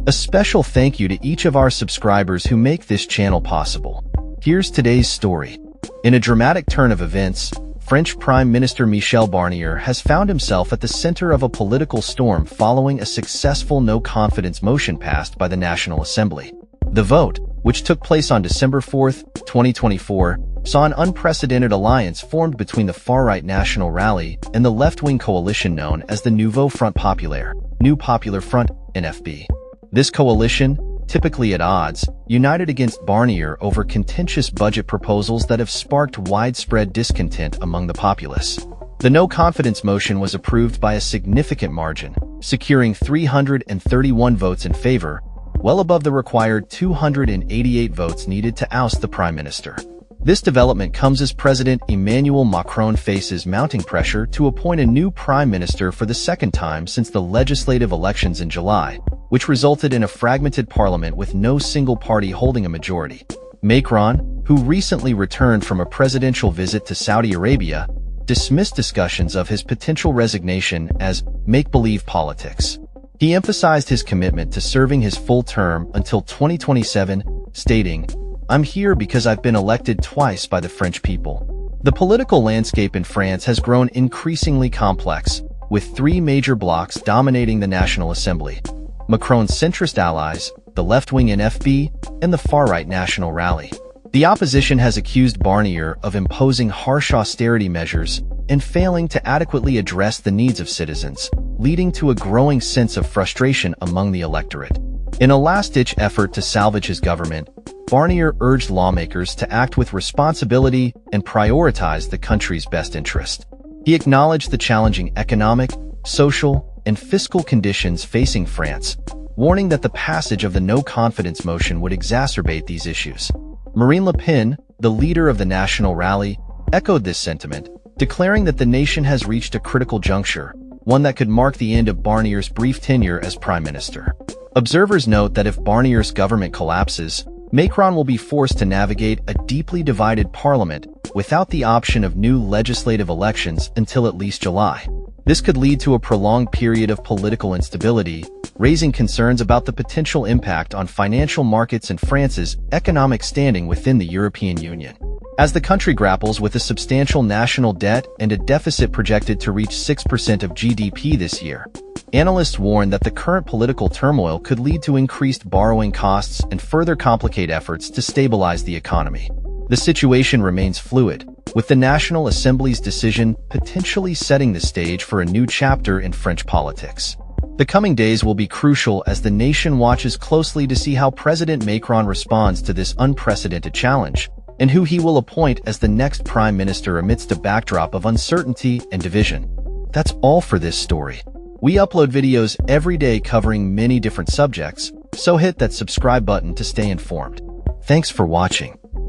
A special thank you to each of our subscribers who make this channel possible. Here's today's story. In a dramatic turn of events, French Prime Minister Michel Barnier has found himself at the center of a political storm following a successful no-confidence motion passed by the National Assembly. The vote, which took place on December 4, 2024, saw an unprecedented alliance formed between the far-right National Rally and the left-wing coalition known as the Nouveau Front Populaire, New Popular Front, NFB. This coalition, typically at odds, united against Barnier over contentious budget proposals that have sparked widespread discontent among the populace. The no-confidence motion was approved by a significant margin, securing 331 votes in favor, well above the required 288 votes needed to oust the Prime Minister. This development comes as President Emmanuel Macron faces mounting pressure to appoint a new Prime Minister for the second time since the legislative elections in July, which resulted in a fragmented parliament with no single party holding a majority. Macron, who recently returned from a presidential visit to Saudi Arabia, dismissed discussions of his potential resignation as make-believe politics. He emphasized his commitment to serving his full term until 2027, stating, "I'm here because I've been elected twice by the French people." The political landscape in France has grown increasingly complex, with three major blocs dominating the National Assembly: Macron's centrist allies, the left-wing NFB, and the far-right National Rally. The opposition has accused Barnier of imposing harsh austerity measures and failing to adequately address the needs of citizens, leading to a growing sense of frustration among the electorate. In a last-ditch effort to salvage his government, Barnier urged lawmakers to act with responsibility and prioritize the country's best interest. He acknowledged the challenging economic, social, and fiscal conditions facing France, warning that the passage of the no-confidence motion would exacerbate these issues. Marine Le Pen, the leader of the National Rally, echoed this sentiment, declaring that the nation has reached a critical juncture, one that could mark the end of Barnier's brief tenure as Prime Minister. Observers note that if Barnier's government collapses, Macron will be forced to navigate a deeply divided parliament without the option of new legislative elections until at least July. This could lead to a prolonged period of political instability, raising concerns about the potential impact on financial markets and France's economic standing within the European Union. As the country grapples with a substantial national debt and a deficit projected to reach 6% of GDP this year, analysts warn that the current political turmoil could lead to increased borrowing costs and further complicate efforts to stabilize the economy. The situation remains fluid, with the National Assembly's decision potentially setting the stage for a new chapter in French politics. The coming days will be crucial as the nation watches closely to see how President Macron responds to this unprecedented challenge, and who he will appoint as the next Prime Minister amidst a backdrop of uncertainty and division. That's all for this story. We upload videos every day covering many different subjects, so hit that subscribe button to stay informed. Thanks for watching.